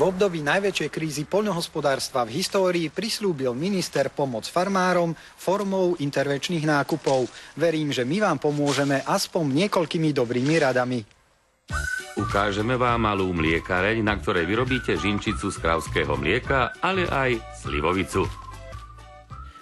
V období najväčšej krízy poľnohospodárstva v histórii prislúbil minister pomoc farmárom formou intervenčných nákupov. Verím, že my vám pomôžeme aspoň niekoľkými dobrými radami. Ukážeme vám malú mliekareň, na ktorej vyrobíte žinčicu z kravského mlieka, ale aj slivovicu.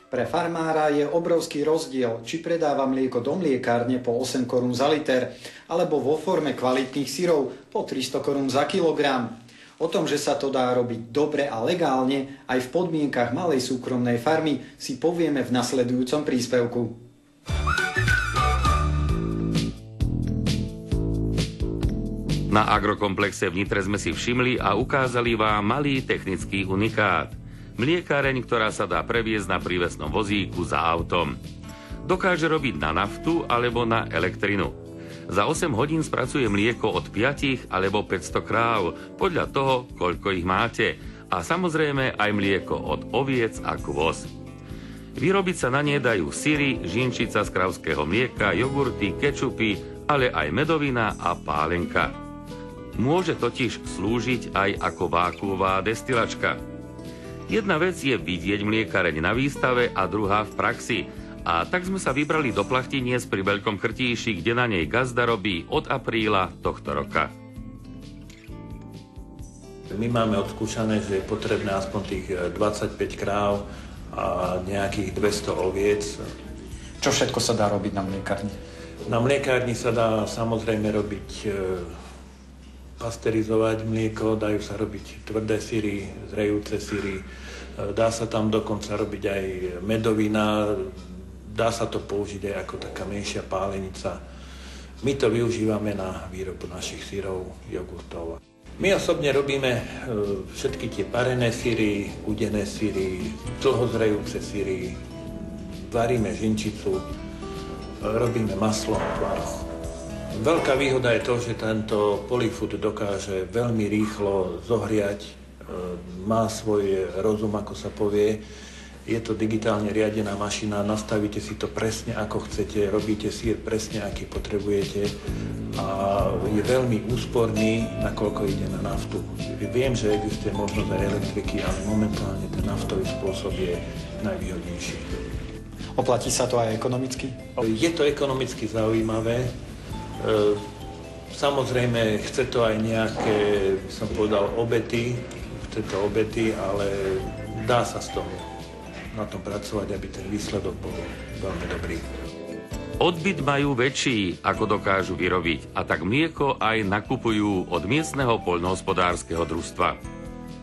Pre farmára je obrovský rozdiel, či predáva mlieko do mliekárne po 8 korún za liter, alebo vo forme kvalitných syrov po 300 korún za kilogram. O tom, že sa to dá robiť dobre a legálne, aj v podmienkach malej súkromnej farmy, si povieme v nasledujúcom príspevku. Na agrokomplexe v Nitre sme si všimli a ukázali vám malý technický unikát. Mliekareň, ktorá sa dá previesť na prívesnom vozíku za autom. Dokáže robiť na naftu alebo na elektrinu. Za 8 hodín spracuje mlieko od 5 alebo 500 kráv, podľa toho, koľko ich máte. A samozrejme aj mlieko od oviec a kôz. Vyrobiť sa na ne dajú syry, žinčica z kravského mlieka, jogurty, kečupy, ale aj medovina a pálenka. Môže totiž slúžiť aj ako vákuová destilačka. Jedna vec je vidieť mliekareň na výstave a druhá v praxi. A tak sme sa vybrali do Plachtiniec pri Veľkom Krtíši, kde na nej gazda robí od apríla tohto roka. My máme odskúšané, že je potrebné aspoň tých 25 kráv a nejakých 200 oviec. Čo všetko sa dá robiť na mliekárni? Na mliekárni sa dá samozrejme robiť pasterizovať mlieko, dajú sa robiť tvrdé syry, zrejúce syry, dá sa tam dokonca robiť aj medovina, dá sa to použiť aj ako taká menšia pálenica. My to využívame na výrobu našich syrov, jogurtov. My osobne robíme všetky tie parené syry, udené syry, dlhozrejúce syry, varíme žinčicu, robíme maslo, kvass. Veľká výhoda je to, že tento polyfood dokáže veľmi rýchlo zohriať, má svoj rozum, ako sa povie. Je to digitálne riadená mašina, nastavíte si to presne ako chcete, robíte sír presne aký potrebujete a je veľmi úsporný, nakoľko ide na naftu. Viem, že existuje možnosť aj elektriky, ale momentálne ten naftový spôsob je najvýhodnejší. Oplatí sa to aj ekonomicky? Je to ekonomicky zaujímavé. Samozrejme, chce to aj nejaké, by som povedal, obety, ale dá sa z toho na tom pracovať, aby ten výsledok bol veľmi dobrý. Odbyt majú väčší, ako dokážu vyrobiť, a tak mlieko aj nakupujú od miestneho poľnohospodárskeho družstva.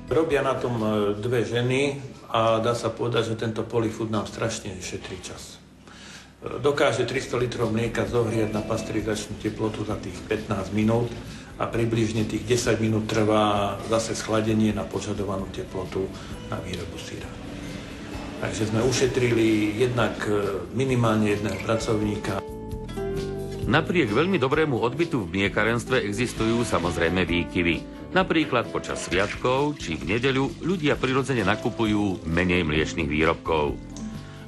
Robia na tom dve ženy a dá sa povedať, že tento polyfood nám strašne šetrí čas. Dokáže 300 litrov mlieka zohriať na pasteurizačnú teplotu za tých 15 minút a približne tých 10 minút trvá zase schladenie na požadovanú teplotu na výrobu syra. Takže sme ušetrili jednak minimálne jedného pracovníka. Napriek veľmi dobrému odbytu v mliekarenstve existujú samozrejme výkyvy. Napríklad počas sviatkov či v nedeľu ľudia prirodzene nakupujú menej mliečnych výrobkov.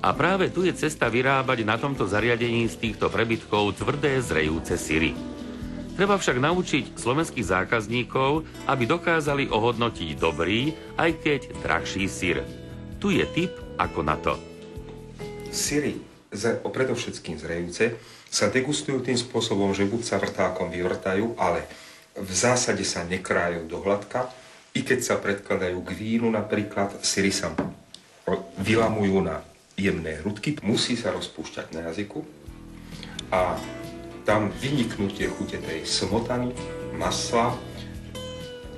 A práve tu je cesta vyrábať na tomto zariadení z týchto prebytkov tvrdé zrejúce syry. Treba však naučiť slovenských zákazníkov, aby dokázali ohodnotiť dobrý, aj keď drahší syr. Tu je tip ako na to. Syry, predovšetkým zrejúce, sa degustujú tým spôsobom, že buď sa vrtákom vyvrtajú, ale v zásade sa nekrájú do hladka. I keď sa predkladajú k vínu napríklad, syry sa vylamujú na jemné hrudky, musí sa rozpúšťať na jazyku a tam vyniknú tie chute tej smotany, masla,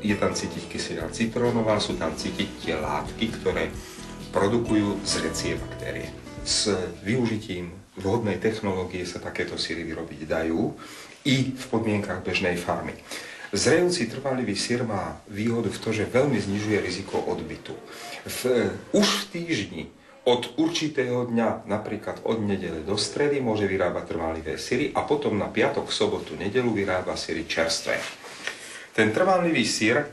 je tam cítiť kyselina citrónová, sú tam cítiť tie látky, ktoré produkujú zrecie baktérie. S využitím vhodnej technológie sa takéto syry vyrobiť dajú i v podmienkach bežnej farmy. Zrejúci trvanlivý syr má výhodu v tom, že veľmi znižuje riziko odbytu. Už v týždni od určitého dňa, napríklad od nedele do stredy, môže vyrábať trvanlivé syry a potom na piatok, sobotu, nedeľu vyrába syry čerstvé. Ten trvanlivý syr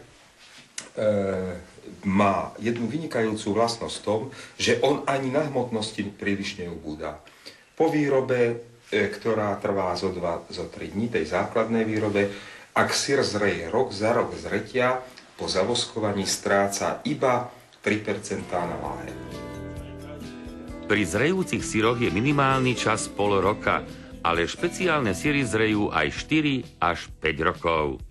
má jednu vynikajúcu vlastnosť v tom, že on ani na hmotnosti príliš neubúda. Po výrobe, ktorá trvá zo 3 dní, tej základnej výrobe, ak syr zreje rok, za rok zretia po zavoskovaní stráca iba 3% na váhe. Pri zrejúcich syroch je minimálny čas pol roka, ale špeciálne syry zrejú aj 4 až 5 rokov.